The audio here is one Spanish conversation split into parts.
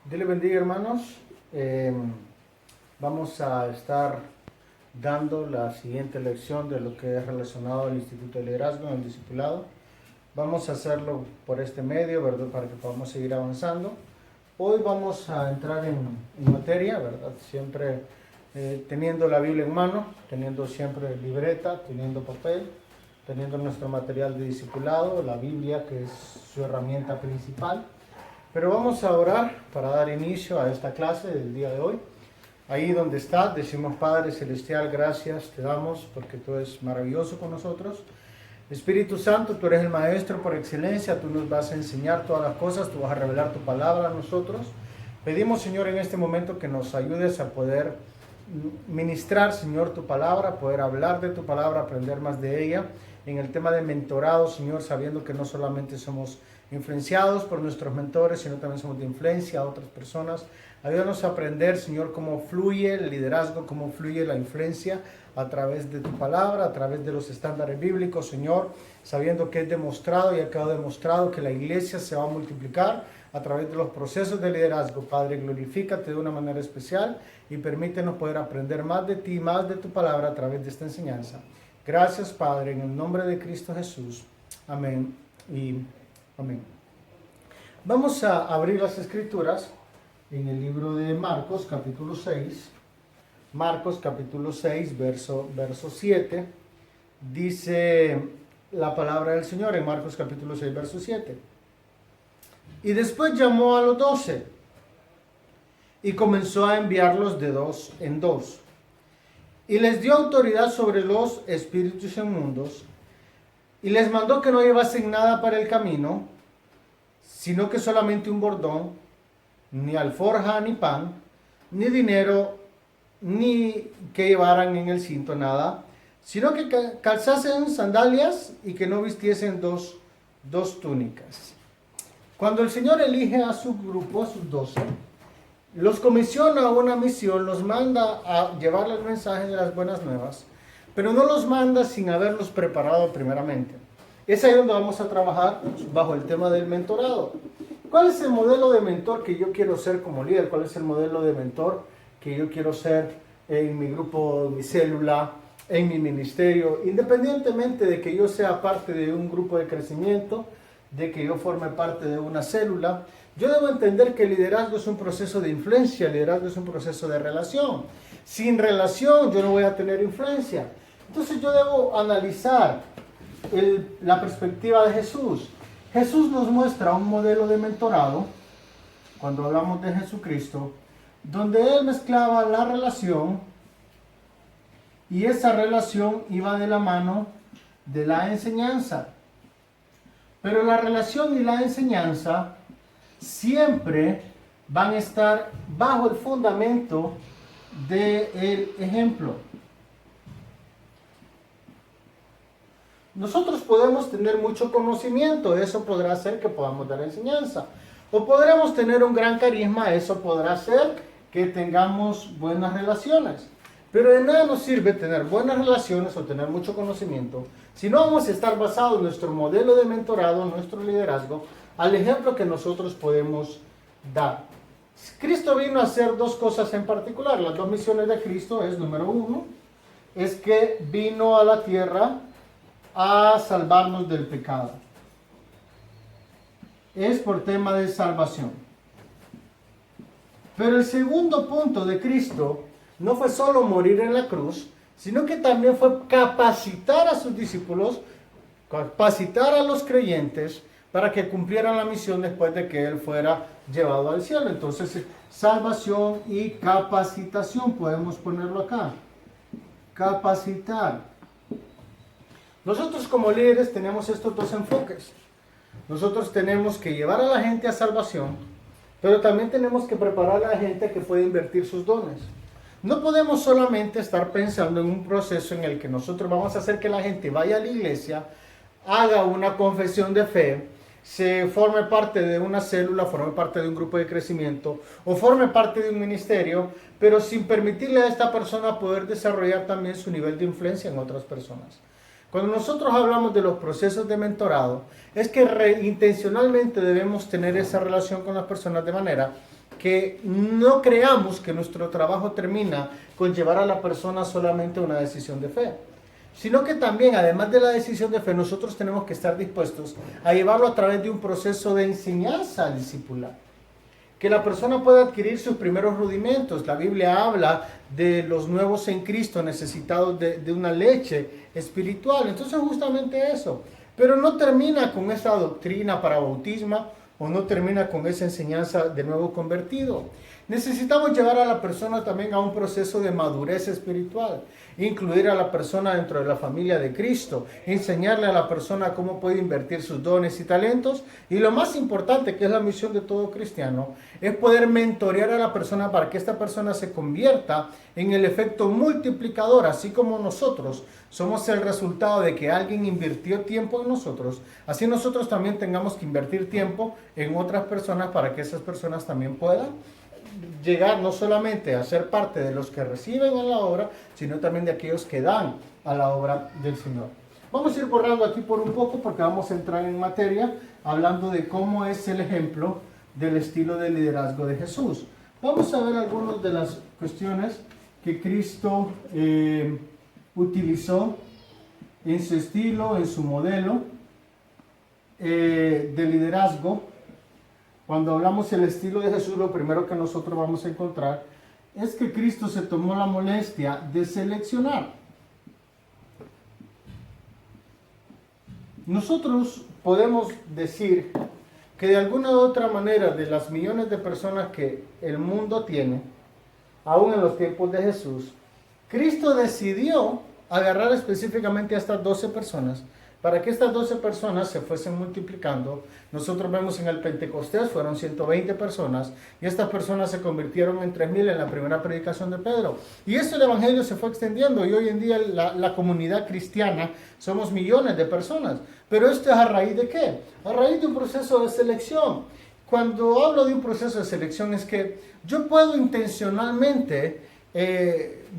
Dios les bendiga, hermanos. Vamos a estar dando la siguiente lección de lo que es relacionado al Instituto de Liderazgo en el Discipulado. Vamos a hacerlo por este medio, ¿verdad? Para que podamos seguir avanzando. Hoy vamos a entrar en materia, ¿verdad? Siempre teniendo la Biblia en mano, teniendo siempre libreta, teniendo papel, teniendo nuestro material de discipulado, la Biblia, que es su herramienta principal. Pero vamos a orar para dar inicio a esta clase del día de hoy. Ahí donde estás, decimos: Padre Celestial, gracias te damos porque tú eres maravilloso con nosotros. Espíritu Santo, tú eres el Maestro por excelencia, tú nos vas a enseñar todas las cosas, tú vas a revelar tu palabra a nosotros. Pedimos, Señor, en este momento que nos ayudes a poder ministrar, Señor, tu palabra, poder hablar de tu palabra, aprender más de ella. En el tema de mentorado, Señor, sabiendo que no solamente somos influenciados por nuestros mentores, sino también somos de influencia a otras personas. Ayúdanos a aprender, Señor, cómo fluye el liderazgo, cómo fluye la influencia a través de tu palabra, a través de los estándares bíblicos, Señor, sabiendo que es demostrado y ha quedado demostrado que la iglesia se va a multiplicar a través de los procesos de liderazgo. Padre, glorifícate de una manera especial y permítenos poder aprender más de ti, más de tu palabra a través de esta enseñanza. Gracias, Padre, en el nombre de Cristo Jesús. Amén y amén. Vamos a abrir las Escrituras en el libro de Marcos, capítulo 6. Marcos, capítulo 6, verso 7. Dice la palabra del Señor en Marcos, capítulo 6, verso 7. Y después llamó a los 12 y comenzó a enviarlos de dos en dos. Y les dio autoridad sobre los espíritus inmundos. Y les mandó que no llevasen nada para el camino, sino que solamente un bordón, ni alforja, ni pan, ni dinero, ni que llevaran en el cinto nada, sino que calzasen sandalias y que no vistiesen dos túnicas. Cuando el Señor elige a su grupo, a sus 12, los comisiona a una misión, los manda a llevarle el mensaje de las buenas nuevas, pero no los manda sin haberlos preparado primeramente. Es ahí donde vamos a trabajar bajo el tema del mentorado. ¿Cuál es el modelo de mentor que yo quiero ser como líder? ¿Cuál es el modelo de mentor que yo quiero ser en mi grupo, en mi célula, en mi ministerio? Independientemente de que yo sea parte de un grupo de crecimiento, de que yo forme parte de una célula, yo debo entender que el liderazgo es un proceso de influencia, el liderazgo es un proceso de relación. Sin relación yo no voy a tener influencia. Entonces yo debo analizar la perspectiva de Jesús. Jesús nos muestra un modelo de mentorado, cuando hablamos de Jesucristo, donde Él mezclaba la relación y esa relación iba de la mano de la enseñanza. Pero la relación y la enseñanza siempre van a estar bajo el fundamento del ejemplo. Nosotros podemos tener mucho conocimiento, eso podrá hacer que podamos dar enseñanza. O podremos tener un gran carisma, eso podrá hacer que tengamos buenas relaciones. Pero de nada nos sirve tener buenas relaciones o tener mucho conocimiento si no vamos a estar basados en nuestro modelo de mentorado, nuestro liderazgo, al ejemplo que nosotros podemos dar. Cristo vino a hacer dos cosas en particular. Las dos misiones de Cristo es, número uno, es que vino a la tierra a salvarnos del pecado. Es por tema de salvación. Pero el segundo punto de Cristo no fue solo morir en la cruz, sino que también fue capacitar a sus discípulos, capacitar a los creyentes para que cumplieran la misión después de que Él fuera llevado al cielo. Entonces, salvación y capacitación, podemos ponerlo acá. Capacitar. Nosotros como líderes tenemos estos dos enfoques. Nosotros tenemos que llevar a la gente a salvación, pero también tenemos que preparar a la gente que puede invertir sus dones. No podemos solamente estar pensando en un proceso en el que nosotros vamos a hacer que la gente vaya a la iglesia, haga una confesión de fe, se forme parte de una célula, forme parte de un grupo de crecimiento o forme parte de un ministerio, pero sin permitirle a esta persona poder desarrollar también su nivel de influencia en otras personas. Cuando nosotros hablamos de los procesos de mentorado, es que intencionalmente debemos tener esa relación con las personas de manera que no creamos que nuestro trabajo termina con llevar a la persona solamente a una decisión de fe, sino que también, además de la decisión de fe, nosotros tenemos que estar dispuestos a llevarlo a través de un proceso de enseñanza al discipular, que la persona pueda adquirir sus primeros rudimentos. La Biblia habla de los nuevos en Cristo necesitados de una leche espiritual. Entonces justamente eso, pero no termina con esa doctrina para bautismo, o no termina con esa enseñanza de nuevo convertido. Necesitamos llevar a la persona también a un proceso de madurez espiritual, incluir a la persona dentro de la familia de Cristo, enseñarle a la persona cómo puede invertir sus dones y talentos, y lo más importante, que es la misión de todo cristiano, es poder mentorear a la persona para que esta persona se convierta en el efecto multiplicador, así como nosotros somos el resultado de que alguien invirtió tiempo en nosotros, así nosotros también tengamos que invertir tiempo en otras personas para que esas personas también puedan llegar no solamente a ser parte de los que reciben en la obra, sino también de aquellos que dan a la obra del Señor. Vamos a ir borrando aquí por un poco porque vamos a entrar en materia hablando de cómo es el ejemplo del estilo de liderazgo de Jesús. Vamos a ver algunas de las cuestiones que Cristo utilizó en su estilo, en su modelo de liderazgo. Cuando hablamos del estilo de Jesús, lo primero que nosotros vamos a encontrar es que Cristo se tomó la molestia de seleccionar. Nosotros podemos decir que de alguna u otra manera, de las millones de personas que el mundo tiene, aún en los tiempos de Jesús, Cristo decidió agarrar específicamente a estas 12 personas para que estas 12 personas se fuesen multiplicando. Nosotros vemos en el Pentecostés fueron 120 personas y estas personas se convirtieron en 3,000 en la primera predicación de Pedro. Y eso el evangelio se fue extendiendo y hoy en día la comunidad cristiana somos millones de personas. Pero esto es a raíz de ¿qué? A raíz de un proceso de selección. Cuando hablo de un proceso de selección es que yo puedo intencionalmente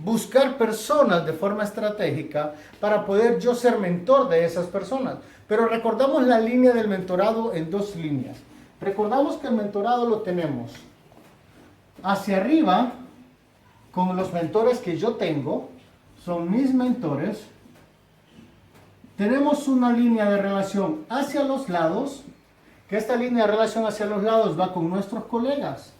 buscar personas de forma estratégica para poder yo ser mentor de esas personas. Pero recordamos la línea del mentorado en dos líneas. Recordamos que el mentorado lo tenemos hacia arriba con los mentores que yo tengo, son mis mentores. Tenemos una línea de relación hacia los lados, que esta línea de relación hacia los lados va con nuestros colegas.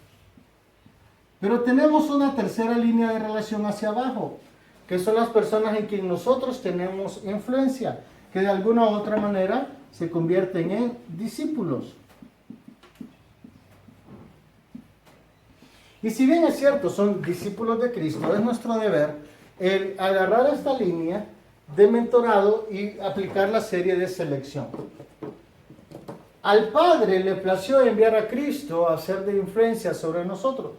Pero tenemos una tercera línea de relación hacia abajo, que son las personas en quien nosotros tenemos influencia, que de alguna u otra manera se convierten en discípulos. Y si bien es cierto, son discípulos de Cristo, es nuestro deber el agarrar esta línea de mentorado y aplicar la serie de selección. Al Padre le plació enviar a Cristo a ser de influencia sobre nosotros.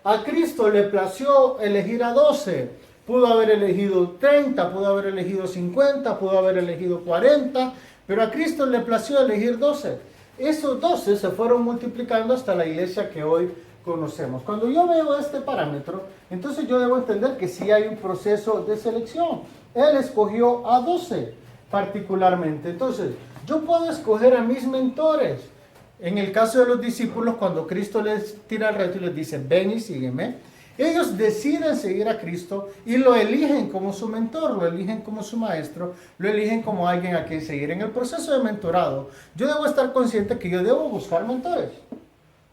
A Cristo le plació elegir a 12, pudo haber elegido 30, pudo haber elegido 50, pudo haber elegido 40, pero a Cristo le plació elegir 12. Esos 12 se fueron multiplicando hasta la iglesia que hoy conocemos. Cuando yo veo este parámetro, entonces yo debo entender que sí hay un proceso de selección. Él escogió a 12 particularmente. Entonces, yo puedo escoger a mis mentores. En el caso de los discípulos, cuando Cristo les tira el reto y les dice, ven y sígueme, ellos deciden seguir a Cristo y lo eligen como su mentor, lo eligen como su maestro, lo eligen como alguien a quien seguir. En el proceso de mentorado, yo debo estar consciente que yo debo buscar mentores.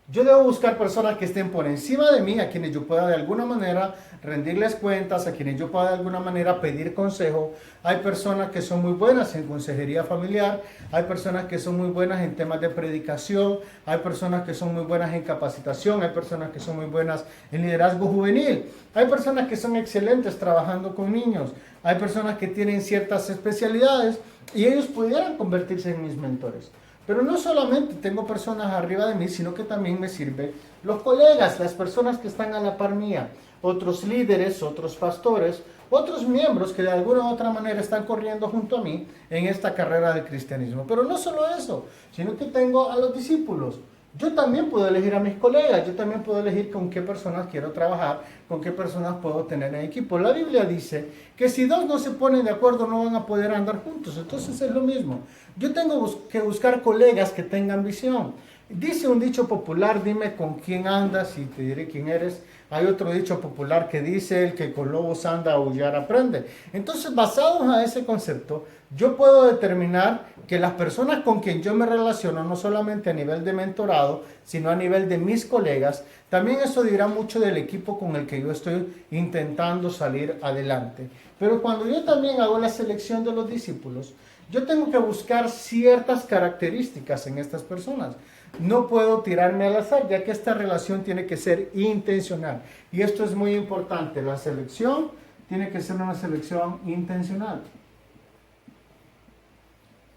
Yo debo buscar personas que estén por encima de mí, a quienes yo pueda de alguna manera rendirles cuentas, a quienes yo pueda de alguna manera pedir consejo. Hay personas que son muy buenas en consejería familiar, hay personas que son muy buenas en temas de predicación, hay personas que son muy buenas en capacitación, hay personas que son muy buenas en liderazgo juvenil, hay personas que son excelentes trabajando con niños, hay personas que tienen ciertas especialidades y ellos pudieran convertirse en mis mentores. Pero no solamente tengo personas arriba de mí, sino que también me sirven los colegas, las personas que están a la par mía, otros líderes, otros pastores, otros miembros que de alguna u otra manera están corriendo junto a mí en esta carrera del cristianismo. Pero no solo eso, sino que tengo a los discípulos. Yo también puedo elegir a mis colegas, yo también puedo elegir con qué personas quiero trabajar, con qué personas puedo tener en equipo. La Biblia dice que si dos no se ponen de acuerdo no van a poder andar juntos, entonces es lo mismo. Yo tengo que buscar colegas que tengan visión, Dice un dicho popular, dime con quién andas y te diré quién eres. Hay otro dicho popular que dice, el que con lobos anda, a aullar aprende. Entonces, basados en ese concepto, yo puedo determinar que las personas con quien yo me relaciono, no solamente a nivel de mentorado, sino a nivel de mis colegas, también eso dirá mucho del equipo con el que yo estoy intentando salir adelante. Pero cuando yo también hago la selección de los discípulos, yo tengo que buscar ciertas características en estas personas. No puedo tirarme al azar, ya que esta relación tiene que ser intencional. Y esto es muy importante. La selección tiene que ser una selección intencional.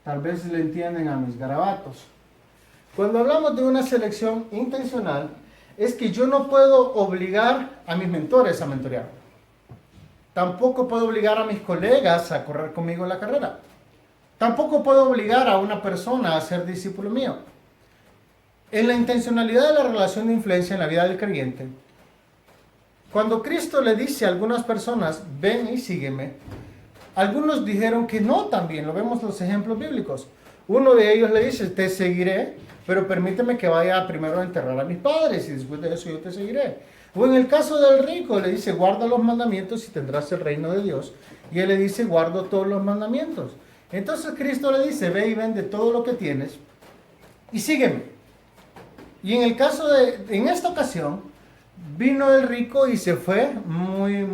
Tal vez le entienden a mis garabatos. Cuando hablamos de una selección intencional, es que yo no puedo obligar a mis mentores a mentorear. Tampoco puedo obligar a mis colegas a correr conmigo la carrera. Tampoco puedo obligar a una persona a ser discípulo mío. En la intencionalidad de la relación de influencia en la vida del creyente, cuando Cristo le dice a algunas personas, ven y sígueme, algunos dijeron que no también, lo vemos en los ejemplos bíblicos. Uno de ellos le dice, te seguiré, pero permíteme que vaya primero a enterrar a mis padres y después de eso yo te seguiré. O en el caso del rico, le dice, guarda los mandamientos y tendrás el reino de Dios. Y él le dice, guardo todos los mandamientos. Entonces Cristo le dice, ve y vende todo lo que tienes y sígueme. Y en el caso en esta ocasión, vino el rico y se fue muy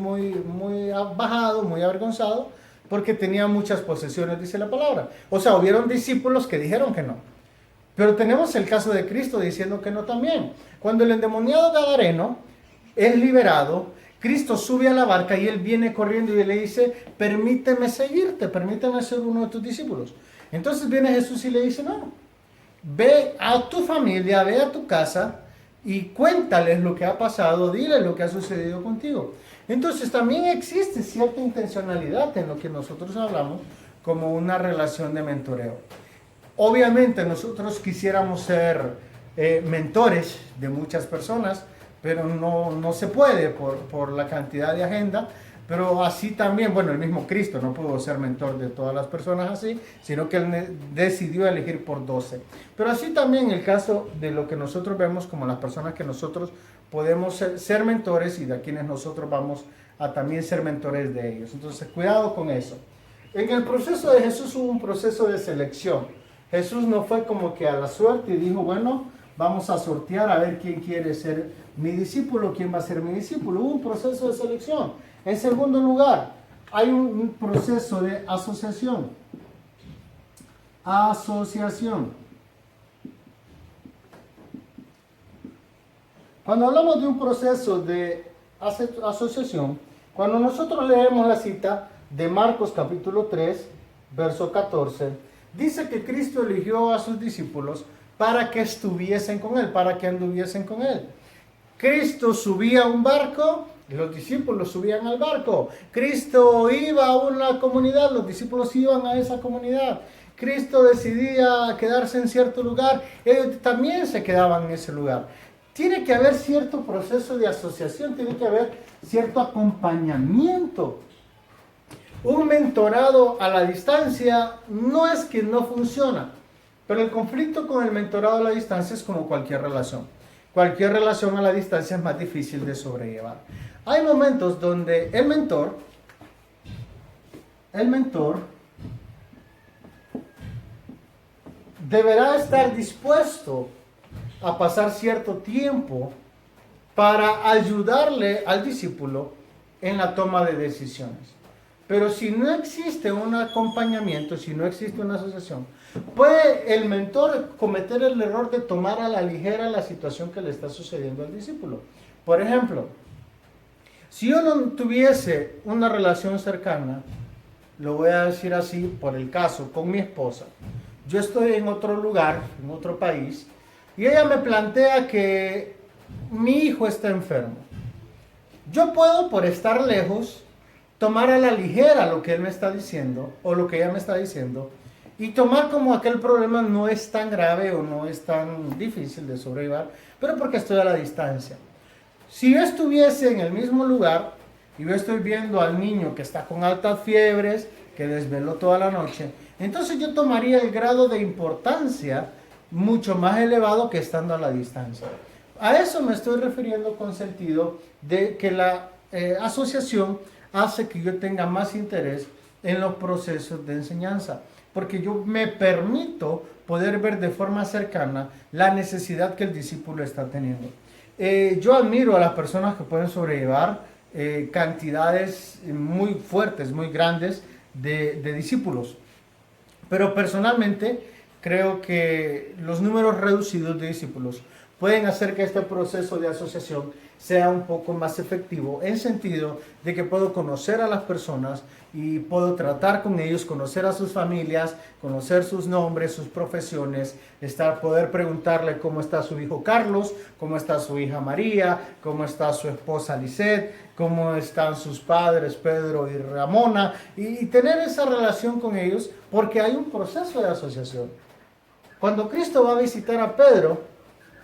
bajado, muy avergonzado, porque tenía muchas posesiones, dice la palabra. O sea, hubieron discípulos que dijeron que no. Pero tenemos el caso de Cristo diciendo que no también. Cuando el endemoniado gadareno es liberado, Cristo sube a la barca y él viene corriendo y le dice, permíteme seguirte, permíteme ser uno de tus discípulos. Entonces viene Jesús y le dice, no, ve a tu familia, ve a tu casa y cuéntales lo que ha pasado, diles lo que ha sucedido contigo. Entonces también existe cierta intencionalidad en lo que nosotros hablamos como una relación de mentoreo. Obviamente nosotros quisiéramos ser mentores de muchas personas, pero no se puede por la cantidad de agenda. Pero así también, bueno, el mismo Cristo no pudo ser mentor de todas las personas así, sino que él decidió elegir por 12. Pero así también el caso de lo que nosotros vemos como las personas que nosotros podemos ser mentores y de quienes nosotros vamos a también ser mentores de ellos. Entonces, cuidado con eso. En el proceso de Jesús hubo un proceso de selección. Jesús no fue como que a la suerte y dijo, bueno, vamos a sortear a ver quién quiere ser mi discípulo, quién va a ser mi discípulo. Hubo un proceso de selección. En segundo lugar, hay un proceso de asociación. Asociación. Cuando hablamos de un proceso de asociación, cuando nosotros leemos la cita de Marcos capítulo 3, verso 14, dice que Cristo eligió a sus discípulos para que estuviesen con él, para que anduviesen con él. Cristo subía a un barco y los discípulos subían al barco. Cristo iba a una comunidad, los discípulos iban a esa comunidad. Cristo decidía quedarse en cierto lugar, ellos también se quedaban en ese lugar. Tiene que haber cierto proceso de asociación, tiene que haber cierto acompañamiento. Un mentorado a la distancia no es que no funciona, pero el conflicto con el mentorado a la distancia es como cualquier relación. Cualquier relación a la distancia es más difícil de sobrellevar. Hay momentos donde el mentor deberá estar dispuesto a pasar cierto tiempo para ayudarle al discípulo en la toma de decisiones. Pero si no existe un acompañamiento, si no existe una asociación, puede el mentor cometer el error de tomar a la ligera la situación que le está sucediendo al discípulo. Por ejemplo, si yo no tuviese una relación cercana, lo voy a decir así por el caso, con mi esposa. Yo estoy en otro lugar, en otro país, y ella me plantea que mi hijo está enfermo. Yo puedo, por estar lejos, tomar a la ligera lo que él me está diciendo, o lo que ella me está diciendo, y tomar como aquel problema no es tan grave o no es tan difícil de sobrellevar, pero porque estoy a la distancia. Si yo estuviese en el mismo lugar, y yo estoy viendo al niño que está con altas fiebres, que desveló toda la noche, entonces yo tomaría el grado de importancia mucho más elevado que estando a la distancia. A eso me estoy refiriendo con sentido de que la asociación hace que yo tenga más interés en los procesos de enseñanza, porque yo me permito poder ver de forma cercana la necesidad que el discípulo está teniendo. Yo admiro a las personas que pueden sobrellevar cantidades muy fuertes, muy grandes de discípulos, pero personalmente creo que los números reducidos de discípulos pueden hacer que este proceso de asociación sea un poco más efectivo, en sentido de que puedo conocer a las personas y puedo tratar con ellos, conocer a sus familias, conocer sus nombres, sus profesiones, poder preguntarle cómo está su hijo Carlos, cómo está su hija María, cómo está su esposa Lisette, cómo están sus padres Pedro y Ramona, y tener esa relación con ellos, porque hay un proceso de asociación. Cuando Cristo va a visitar a Pedro,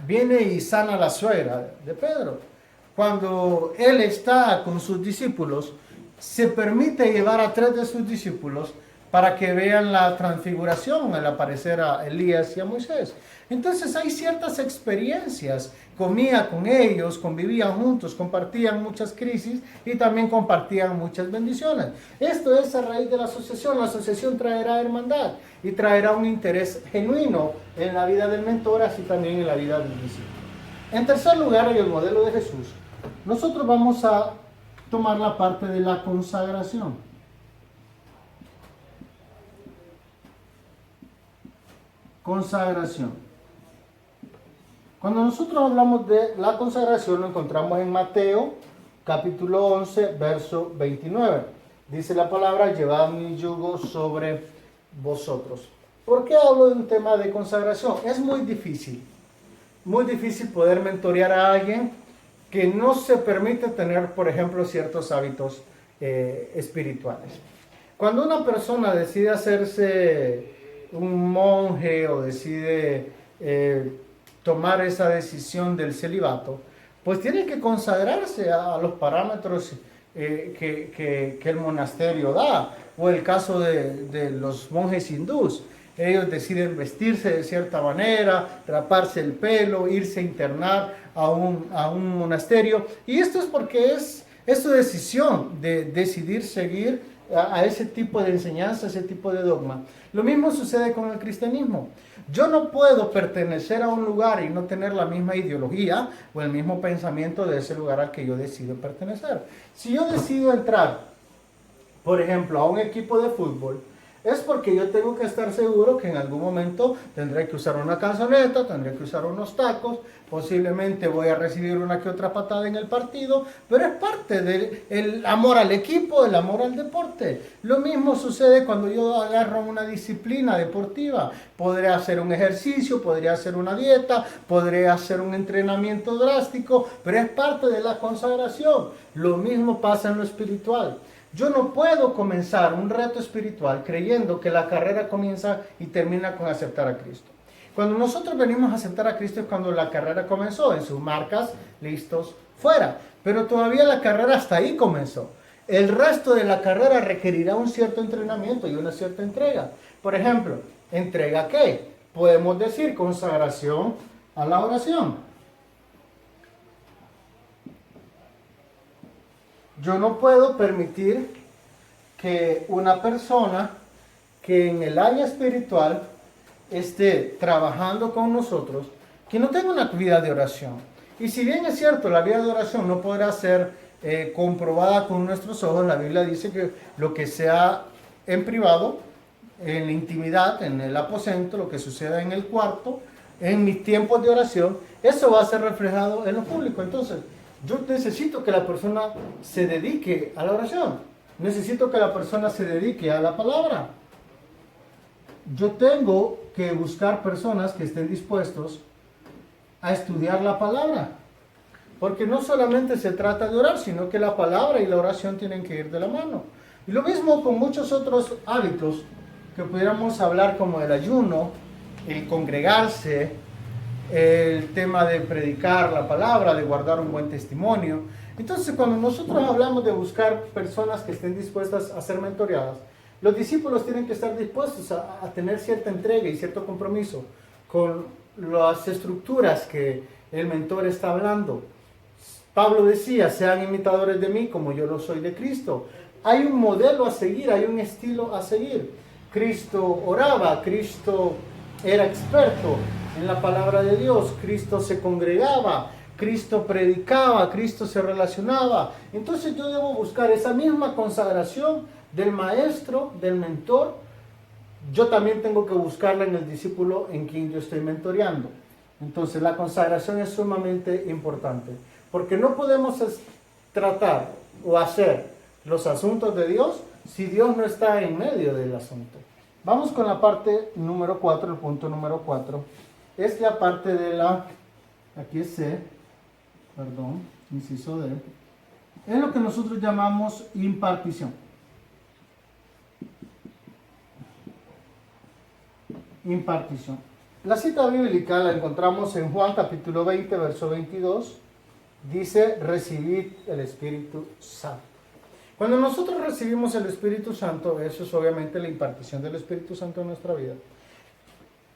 viene y sana a la suegra de Pedro. Cuando él está con sus discípulos, se permite llevar a 3 de sus discípulos para que vean la transfiguración al aparecer a Elías y a Moisés. Entonces hay ciertas experiencias, comía con ellos, convivían juntos, compartían muchas crisis y también compartían muchas bendiciones. Esto es a raíz de la asociación traerá hermandad y traerá un interés genuino en la vida del mentor, así también en la vida del discípulo. En tercer lugar, en el modelo de Jesús, nosotros vamos a tomar la parte de la consagración. Consagración. Cuando nosotros hablamos de la consagración, lo encontramos en Mateo, capítulo 11, verso 29. Dice la palabra, llevad mi yugo sobre vosotros. ¿Por qué hablo de un tema de consagración? Es muy difícil poder mentorear a alguien que no se permite tener, por ejemplo, ciertos hábitos espirituales. Cuando una persona decide hacerse un monje o decide tomar esa decisión del celibato, pues tiene que consagrarse a los parámetros que el monasterio da, o el caso de los monjes hindús. Ellos deciden vestirse de cierta manera, raparse el pelo, irse a internar a un monasterio. Y esto es porque es su decisión de decidir seguir a ese tipo de enseñanza, ese tipo de dogma. Lo mismo sucede con el cristianismo. Yo no puedo pertenecer a un lugar y no tener la misma ideología o el mismo pensamiento de ese lugar al que yo decido pertenecer. Si yo decido entrar, por ejemplo, a un equipo de fútbol, es porque yo tengo que estar seguro que en algún momento tendré que usar una canzoneta, tendré que usar unos tacos, posiblemente voy a recibir una que otra patada en el partido, pero es parte del amor al equipo, el amor al deporte. Lo mismo sucede cuando yo agarro una disciplina deportiva. Podré hacer un ejercicio, podría hacer una dieta, podré hacer un entrenamiento drástico, pero es parte de la consagración. Lo mismo pasa en lo espiritual. Yo no puedo comenzar un reto espiritual creyendo que la carrera comienza y termina con aceptar a Cristo. Cuando nosotros venimos a aceptar a Cristo es cuando la carrera comenzó, en sus marcas, listos, fuera. Pero todavía la carrera hasta ahí comenzó. El resto de la carrera requerirá un cierto entrenamiento y una cierta entrega. Por ejemplo, ¿entrega qué? Podemos decir consagración a la oración. Yo no puedo permitir que una persona que en el área espiritual esté trabajando con nosotros, que no tenga una vida de oración. Y si bien es cierto, la vida de oración no podrá ser comprobada con nuestros ojos, la Biblia dice que lo que sea en privado, en la intimidad, en el aposento, lo que suceda en el cuarto, en mis tiempos de oración, eso va a ser reflejado en lo público. Entonces, yo necesito que la persona se dedique a la oración. Necesito que la persona se dedique a la palabra. Yo tengo que buscar personas que estén dispuestos a estudiar la palabra. Porque no solamente se trata de orar, sino que la palabra y la oración tienen que ir de la mano. Y lo mismo con muchos otros hábitos que pudiéramos hablar, como el ayuno, el congregarse, el tema de predicar la palabra, de guardar un buen testimonio. Entonces, cuando nosotros hablamos de buscar personas que estén dispuestas a ser mentoreadas, los discípulos tienen que estar dispuestos a tener cierta entrega y cierto compromiso con las estructuras que el mentor está hablando. Pablo decía, sean imitadores de mí como yo lo soy de Cristo. Hay un modelo a seguir, hay un estilo a seguir. Cristo oraba, Cristo era experto en la palabra de Dios, Cristo se congregaba, Cristo predicaba, Cristo se relacionaba. Entonces yo debo buscar esa misma consagración del maestro, del mentor. Yo también tengo que buscarla en el discípulo en quien yo estoy mentoreando. Entonces la consagración es sumamente importante, porque no podemos tratar o hacer los asuntos de Dios si Dios no está en medio del asunto. Vamos con la parte número 4, el punto número 4. Es la parte de la, aquí es C, perdón, inciso D. Es lo que nosotros llamamos impartición. Impartición. La cita bíblica la encontramos en Juan capítulo 20, verso 22. Dice, recibid el Espíritu Santo. Cuando nosotros recibimos el Espíritu Santo, eso es obviamente la impartición del Espíritu Santo en nuestra vida.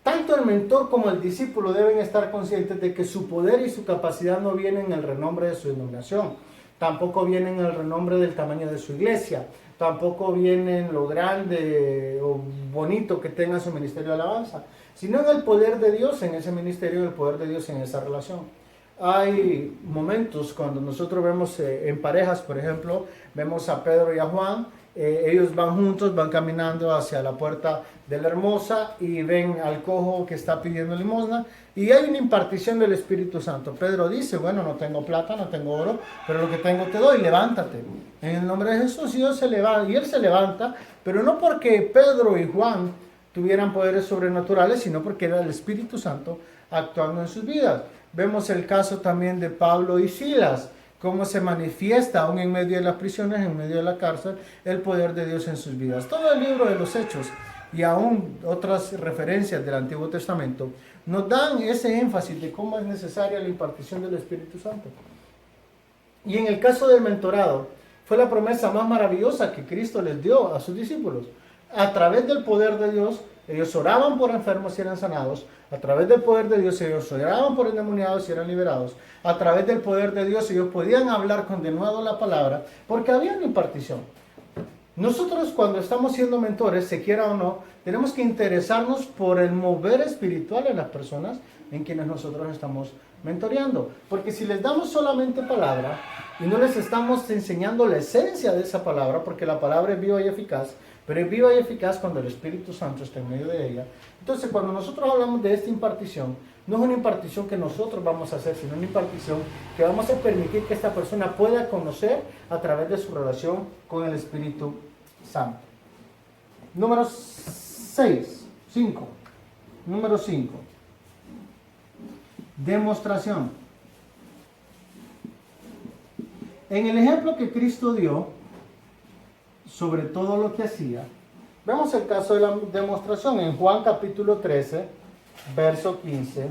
Tanto el mentor como el discípulo deben estar conscientes de que su poder y su capacidad no vienen en el renombre de su denominación, tampoco vienen en el renombre del tamaño de su iglesia, tampoco viene en lo grande o bonito que tenga su ministerio de alabanza, sino en el poder de Dios en ese ministerio, el poder de Dios en esa relación. Hay momentos cuando nosotros vemos en parejas, por ejemplo, vemos a Pedro y a Juan, ellos van juntos, van caminando hacia la puerta de la Hermosa y ven al cojo que está pidiendo limosna y hay una impartición del Espíritu Santo. Pedro dice, bueno, no tengo plata, no tengo oro, pero lo que tengo te doy, levántate. En el nombre de Jesús y él se levanta, pero no porque Pedro y Juan tuvieran poderes sobrenaturales, sino porque era el Espíritu Santo actuando en sus vidas. Vemos el caso también de Pablo y Silas, cómo se manifiesta aún en medio de las prisiones, en medio de la cárcel, el poder de Dios en sus vidas. Todo el libro de los Hechos y aún otras referencias del Antiguo Testamento nos dan ese énfasis de cómo es necesaria la impartición del Espíritu Santo. Y en el caso del mentorado, fue la promesa más maravillosa que Cristo les dio a sus discípulos. A través del poder de Dios, ellos oraban por enfermos y eran sanados. A través del poder de Dios, ellos oraban por endemoniados y eran liberados. A través del poder de Dios, ellos podían hablar con denuedo la palabra, porque había una impartición. Nosotros, cuando estamos siendo mentores, se quiera o no, tenemos que interesarnos por el mover espiritual en las personas en quienes nosotros estamos mentoreando. Porque si les damos solamente palabra y no les estamos enseñando la esencia de esa palabra, porque la palabra es viva y eficaz, pero es viva y eficaz cuando el Espíritu Santo está en medio de ella. Entonces, cuando nosotros hablamos de esta impartición, no es una impartición que nosotros vamos a hacer, sino una impartición que vamos a permitir que esta persona pueda conocer a través de su relación con el Espíritu Santo. Número 5. Número 5. Demostración. En el ejemplo que Cristo dio sobre todo lo que hacía, vemos el caso de la demostración en Juan capítulo 13, verso 15.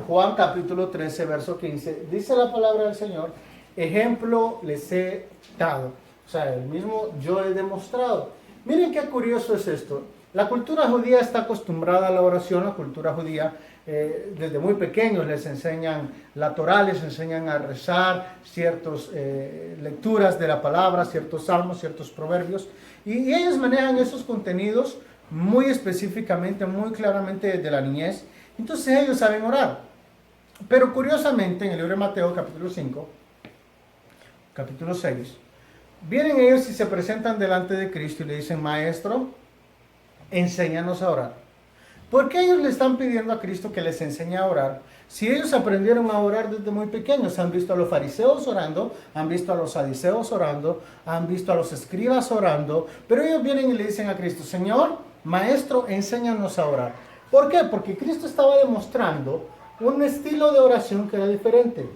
Juan capítulo 13, verso 15. Dice la palabra del Señor, ejemplo les he dado. O sea, el mismo yo he demostrado. Miren qué curioso es esto. La cultura judía está acostumbrada a la oración. La cultura judía, desde muy pequeños les enseñan la Torá, les enseñan a rezar ciertas lecturas de la palabra, ciertos salmos, ciertos proverbios. Y ellos manejan esos contenidos muy específicamente, muy claramente desde la niñez. Entonces ellos saben orar. Pero curiosamente, en el libro de Mateo, capítulo 5, capítulo 6, vienen ellos y se presentan delante de Cristo y le dicen, Maestro, enséñanos a orar. ¿Por qué ellos le están pidiendo a Cristo que les enseñe a orar? Si ellos aprendieron a orar desde muy pequeños, han visto a los fariseos orando, han visto a los saduceos orando, han visto a los escribas orando, pero ellos vienen y le dicen a Cristo, Señor, Maestro, enséñanos a orar. ¿Por qué? Porque Cristo estaba demostrando un estilo de oración que era diferente.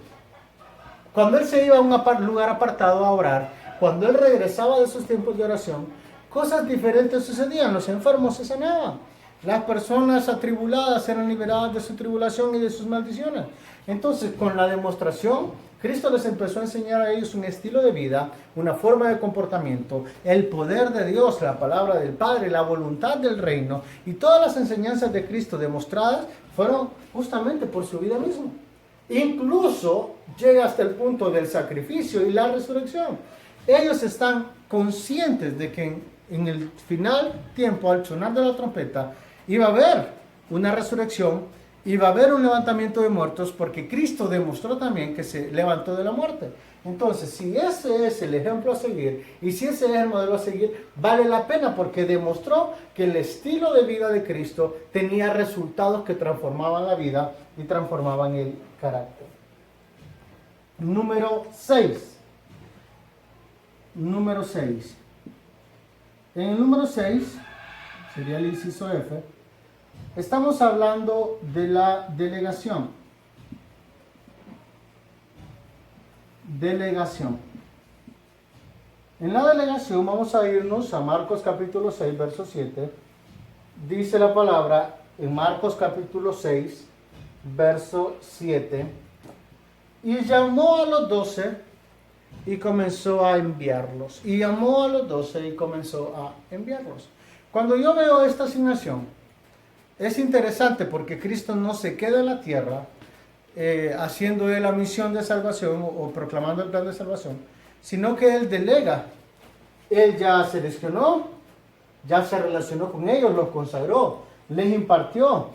Cuando Él se iba a un lugar apartado a orar, cuando Él regresaba de esos tiempos de oración, cosas diferentes sucedían, los enfermos se sanaban, las personas atribuladas eran liberadas de su tribulación y de sus maldiciones. Entonces, con la demostración, Cristo les empezó a enseñar a ellos un estilo de vida, una forma de comportamiento, el poder de Dios, la palabra del Padre, la voluntad del reino y todas las enseñanzas de Cristo demostradas fueron justamente por su vida misma. Incluso llega hasta el punto del sacrificio y la resurrección. Ellos están conscientes de que en el final tiempo, al sonar de la trompeta, iba a haber una resurrección, iba a haber un levantamiento de muertos, porque Cristo demostró también que se levantó de la muerte. Entonces, si ese es el ejemplo a seguir, y si ese es el modelo a seguir, vale la pena, porque demostró que el estilo de vida de Cristo tenía resultados que transformaban la vida y transformaban el carácter. Número 6. Número 6. En el número 6, sería el inciso F, estamos hablando de la delegación. Delegación. En la delegación vamos a irnos a Marcos capítulo 6, verso 7. Dice la palabra en Marcos capítulo 6, verso 7. Y llamó a los 12 y comenzó a enviarlos. Y llamó a los 12 y comenzó a enviarlos. Cuando yo veo esta asignación, es interesante porque Cristo no se queda en la tierra haciendo la misión de salvación o proclamando el plan de salvación, sino que Él delega. Él ya seleccionó, ya se relacionó con ellos, los consagró, les impartió,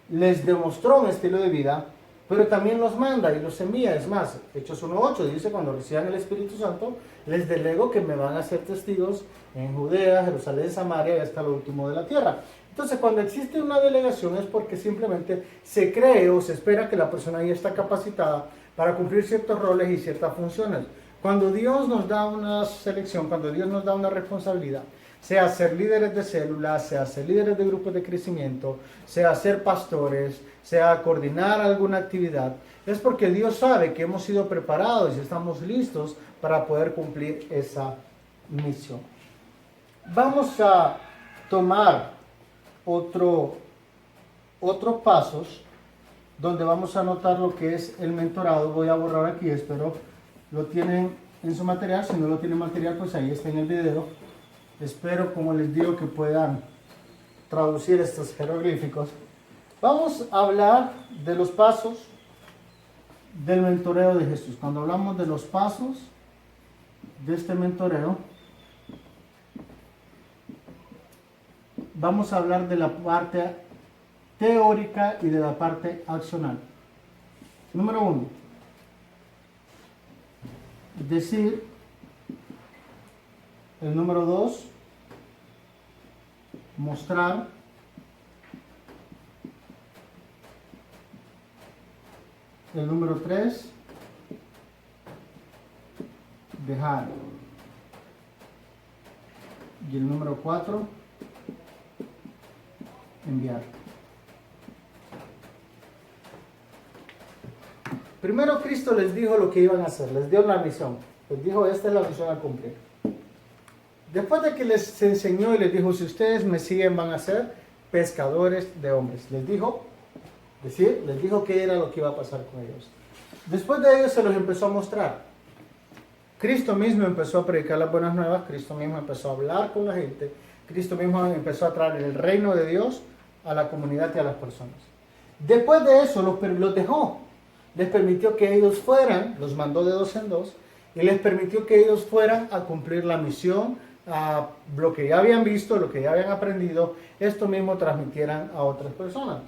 les demostró un estilo de vida, pero también los manda y los envía. Es más, Hechos 1:8 dice: cuando reciban el Espíritu Santo, les delego que me van a ser testigos en Judea, Jerusalén, Samaria y hasta lo último de la tierra. Entonces, cuando existe una delegación es porque simplemente se cree o se espera que la persona ya está capacitada para cumplir ciertos roles y ciertas funciones. Cuando Dios nos da una selección, cuando Dios nos da una responsabilidad, sea ser líderes de células, sea ser líderes de grupos de crecimiento, sea ser pastores, sea coordinar alguna actividad, es porque Dios sabe que hemos sido preparados y estamos listos para poder cumplir esa misión. Vamos a tomar otros pasos donde vamos a anotar lo que es el mentorado. Voy a borrar aquí, espero lo tienen en su material. Si no lo tienen material, pues ahí está en el video. Espero, como les digo, que puedan traducir estos jeroglíficos. Vamos a hablar de los pasos del mentoreo de Jesús. Cuando hablamos de los pasos de este mentoreo, vamos a hablar de la parte teórica y de la parte accional. Número 1. Decir. El número 2. Mostrar. El número 3. Dejar. Y el número 4. Enviar. Primero Cristo les dijo lo que iban a hacer, les dio la misión, les dijo: esta es la misión a cumplir. Después de que les enseñó y les dijo: si ustedes me siguen van a ser pescadores de hombres, les dijo qué era lo que iba a pasar con ellos. Después de ello se los empezó a mostrar. Cristo mismo empezó a predicar las buenas nuevas, Cristo mismo empezó a hablar con la gente, Cristo mismo empezó a traer el reino de Dios a la comunidad y a las personas. Después de eso los dejó, les permitió que ellos fueran, los mandó de 2 en 2, y les permitió que ellos fueran a cumplir la misión, a lo que ya habían visto, lo que ya habían aprendido, esto mismo transmitieran a otras personas.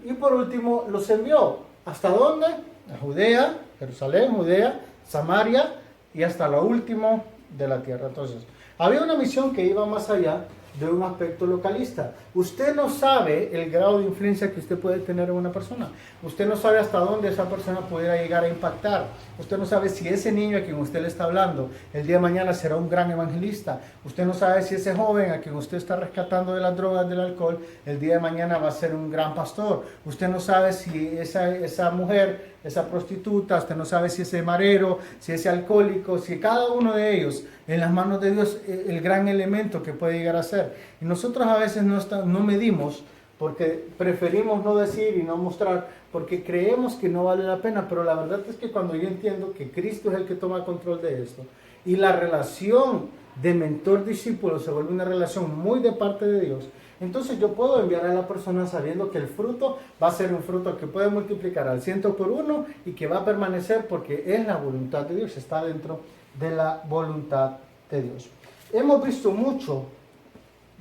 Y por último los envió. ¿Hasta dónde? A Judea, Jerusalén, Judea, Samaria y hasta lo último de la tierra. Entonces, había una misión que iba más allá de un aspecto localista. Usted no sabe el grado de influencia que usted puede tener en una persona. Usted no sabe hasta dónde esa persona pudiera llegar a impactar. Usted no sabe si ese niño a quien usted le está hablando el día de mañana será un gran evangelista. Usted no sabe si ese joven a quien usted está rescatando de las drogas, del alcohol, el día de mañana va a ser un gran pastor. Usted no sabe si esa mujer, esa prostituta, usted no sabe si ese marero, si ese alcohólico, si cada uno de ellos en las manos de Dios el gran elemento que puede llegar a ser. Y nosotros a veces no medimos porque preferimos no decir y no mostrar, porque creemos que no vale la pena, pero la verdad es que cuando yo entiendo que Cristo es el que toma control de esto y la relación de mentor-discípulo se vuelve una relación muy de parte de Dios, entonces yo puedo enviar a la persona sabiendo que el fruto va a ser un fruto que puede multiplicar al 100 por 1 y que va a permanecer porque es la voluntad de Dios, está dentro de la voluntad de Dios. Hemos visto mucho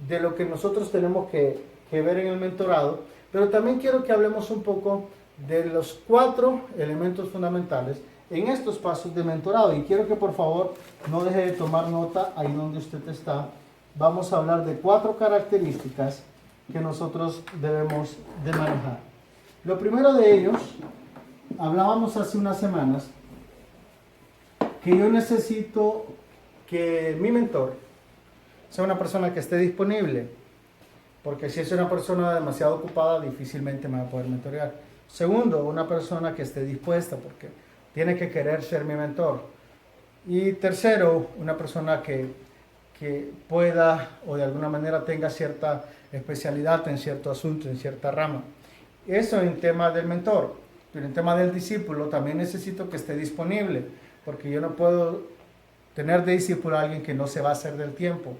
de lo que nosotros tenemos que ver en el mentorado, pero también quiero que hablemos un poco de los 4 elementos fundamentales en estos pasos de mentorado, y quiero que por favor no deje de tomar nota ahí donde usted está. Vamos a hablar de 4 características que nosotros debemos de manejar. Lo primero de ellos, hablábamos hace unas semanas, que yo necesito que mi mentor sea una persona que esté disponible, porque si es una persona demasiado ocupada, difícilmente me va a poder mentorear. Segundo, una persona que esté dispuesta, porque tiene que querer ser mi mentor. Y tercero, una persona que pueda o de alguna manera tenga cierta especialidad en cierto asunto, en cierta rama. Eso en tema del mentor. Pero en tema del discípulo también necesito que esté disponible, porque yo no puedo tener de discípulo a alguien que no se va a hacer del tiempo.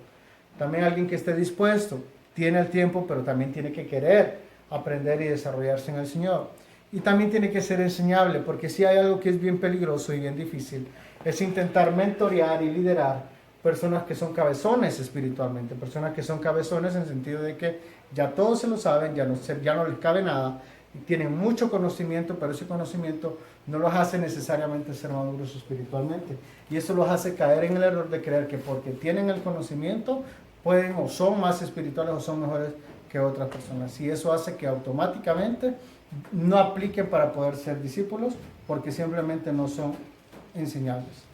También alguien que esté dispuesto, tiene el tiempo, pero también tiene que querer aprender y desarrollarse en el Señor. Y también tiene que ser enseñable, porque si hay algo que es bien peligroso y bien difícil, es intentar mentorear y liderar personas que son cabezones espiritualmente, personas que son cabezones en el sentido de que ya todos se lo saben, ya no les cabe nada, y tienen mucho conocimiento, pero ese conocimiento no los hace necesariamente ser maduros espiritualmente. Y eso los hace caer en el error de creer que porque tienen el conocimiento, pueden o son más espirituales o son mejores que otras personas. Y eso hace que automáticamente no apliquen para poder ser discípulos, porque simplemente no son enseñables.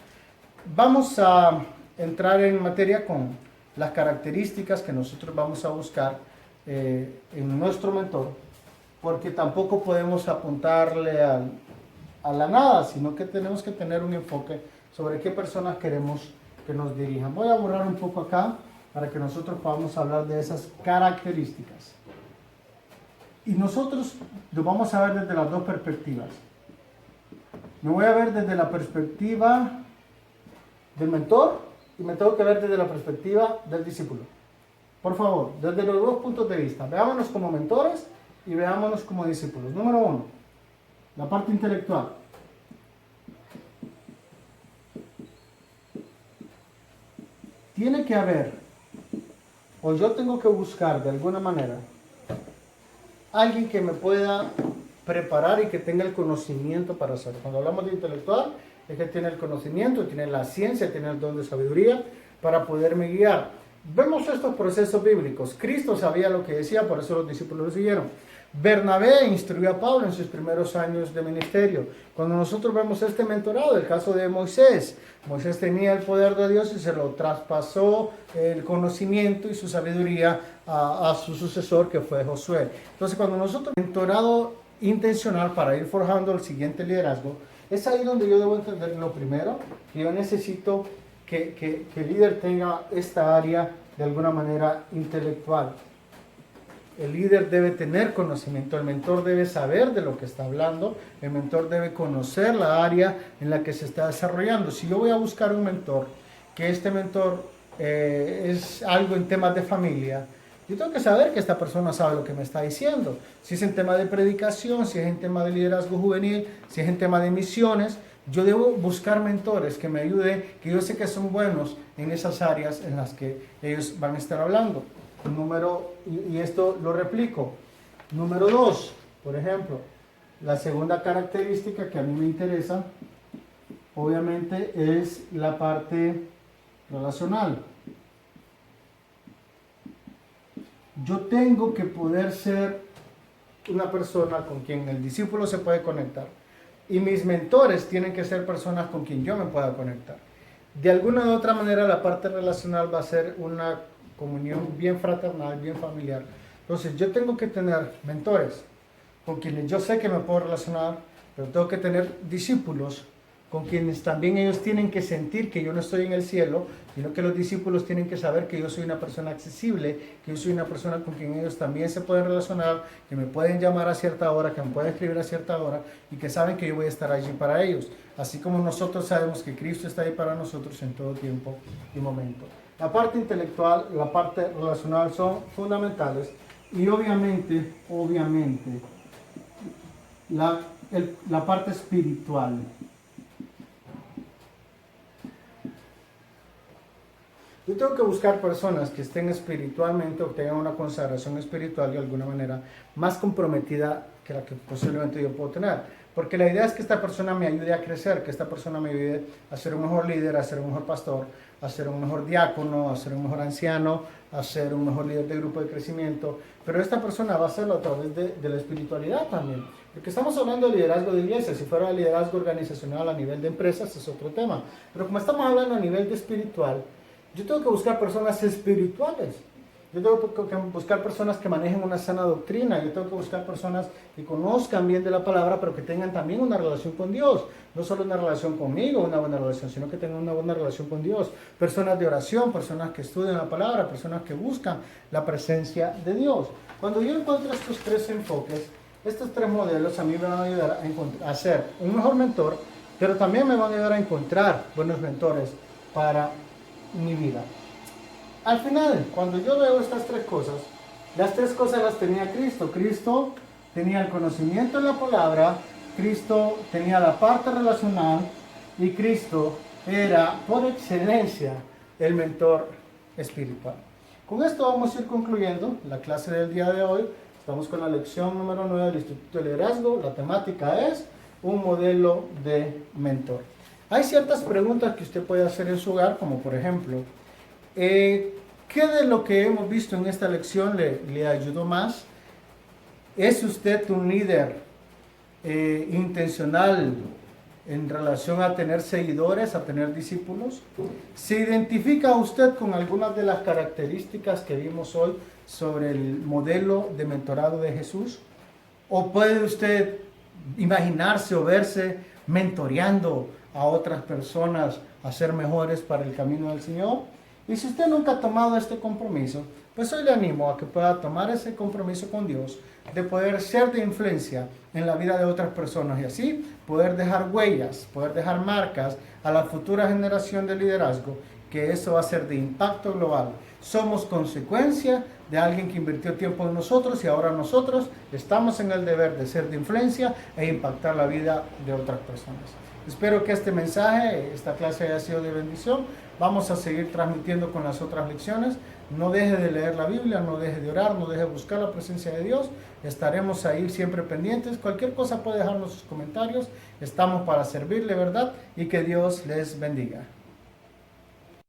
Vamos a entrar en materia con las características que nosotros vamos a buscar en nuestro mentor, porque tampoco podemos apuntarle a la nada, sino que tenemos que tener un enfoque sobre qué personas queremos que nos dirijan. Voy a borrar un poco acá para que nosotros podamos hablar de esas características. Y nosotros lo vamos a ver desde las 2 perspectivas. Me voy a ver desde la perspectiva del mentor y me tengo que ver desde la perspectiva del discípulo. Por favor, desde los 2 puntos de vista, veámonos como mentores y veámonos como discípulos. Número 1, la parte intelectual. Tiene que haber, o yo tengo que buscar de alguna manera, alguien que me pueda preparar y que tenga el conocimiento para hacerlo. Cuando hablamos de intelectual, es que tiene el conocimiento, tiene la ciencia, tiene el don de sabiduría para poderme guiar. Vemos estos procesos bíblicos. Cristo sabía lo que decía, por eso los discípulos lo siguieron. Bernabé instruyó a Pablo en sus primeros años de ministerio. Cuando nosotros vemos este mentorado, el caso de Moisés, Moisés tenía el poder de Dios y se lo traspasó el conocimiento y su sabiduría a su sucesor, que fue Josué. Entonces, cuando nosotros mentorado intencional para ir forjando el siguiente liderazgo, es ahí donde yo debo entender lo primero, que yo necesito que el líder tenga esta área de alguna manera intelectual. El líder debe tener conocimiento, el mentor debe saber de lo que está hablando, el mentor debe conocer la área en la que se está desarrollando. Si yo voy a buscar un mentor, que este mentor es algo en temas de familia, yo tengo que saber que esta persona sabe lo que me está diciendo. Si es en tema de predicación, si es en tema de liderazgo juvenil, si es en tema de misiones, yo debo buscar mentores que me ayuden, que yo sé que son buenos en esas áreas en las que ellos van a estar hablando. Y esto lo replico. Número 2, por ejemplo, la segunda característica que a mí me interesa, obviamente, es la parte relacional. Yo tengo que poder ser una persona con quien el discípulo se puede conectar. Y mis mentores tienen que ser personas con quien yo me pueda conectar. De alguna u otra manera, la parte relacional va a ser una comunión bien fraternal, bien familiar. Entonces, yo tengo que tener mentores con quienes yo sé que me puedo relacionar, pero tengo que tener discípulos con quienes también ellos tienen que sentir que yo no estoy en el cielo, sino que los discípulos tienen que saber que yo soy una persona accesible, que yo soy una persona con quien ellos también se pueden relacionar, que me pueden llamar a cierta hora, que me pueden escribir a cierta hora y que saben que yo voy a estar allí para ellos. Así como nosotros sabemos que Cristo está ahí para nosotros en todo tiempo y momento. La parte intelectual, la parte relacional son fundamentales y obviamente, la parte espiritual. Yo tengo que buscar personas que estén espiritualmente o tengan una consagración espiritual de alguna manera más comprometida que la que posiblemente yo puedo tener. Porque la idea es que esta persona me ayude a crecer, que esta persona me ayude a ser un mejor líder, a ser un mejor pastor, a ser un mejor diácono, a ser un mejor anciano, a ser un mejor líder de grupo de crecimiento. Pero esta persona va a hacerlo a través de la espiritualidad también. Porque estamos hablando de liderazgo de iglesia. Si fuera liderazgo organizacional a nivel de empresas es otro tema. Pero como estamos hablando a nivel de espiritual, yo tengo que buscar personas espirituales. Yo tengo que buscar personas que manejen una sana doctrina. Yo tengo que buscar personas que conozcan bien de la palabra, pero que tengan también una relación con Dios. No solo una relación conmigo, una buena relación, sino que tengan una buena relación con Dios. Personas de oración, personas que estudian la palabra, personas que buscan la presencia de Dios. Cuando yo encuentro estos tres enfoques, estos tres modelos a mí me van a ayudar a ser un mejor mentor, pero también me van a ayudar a encontrar buenos mentores para mi vida. Al final, cuando yo veo estas tres cosas, las tres cosas las tenía Cristo. Cristo tenía el conocimiento de la palabra, Cristo tenía la parte relacional y Cristo era por excelencia el mentor espiritual. Con esto vamos a ir concluyendo la clase del día de hoy. Estamos con la lección número 9 del Instituto de Liderazgo. La temática es un modelo de mentor. Hay ciertas preguntas que usted puede hacer en su hogar, como por ejemplo, ¿qué de lo que hemos visto en esta lección le ayudó más? ¿Es usted un líder intencional en relación a tener seguidores, a tener discípulos? ¿Se identifica usted con algunas de las características que vimos hoy sobre el modelo de mentorado de Jesús? ¿O puede usted imaginarse o verse mentoreando a otras personas a ser mejores para el camino del Señor? Y si usted nunca ha tomado este compromiso, pues hoy le animo a que pueda tomar ese compromiso con Dios de poder ser de influencia en la vida de otras personas y así poder dejar huellas, poder dejar marcas a la futura generación de liderazgo, que eso va a ser de impacto global. Somos consecuencia de alguien que invirtió tiempo en nosotros y ahora nosotros estamos en el deber de ser de influencia e impactar la vida de otras personas. Espero que este mensaje, esta clase haya sido de bendición. Vamos a seguir transmitiendo con las otras lecciones. No deje de leer la Biblia, no deje de orar, no deje de buscar la presencia de Dios. Estaremos ahí siempre pendientes. Cualquier cosa puede dejarnos sus comentarios. Estamos para servirle, ¿verdad? Y que Dios les bendiga.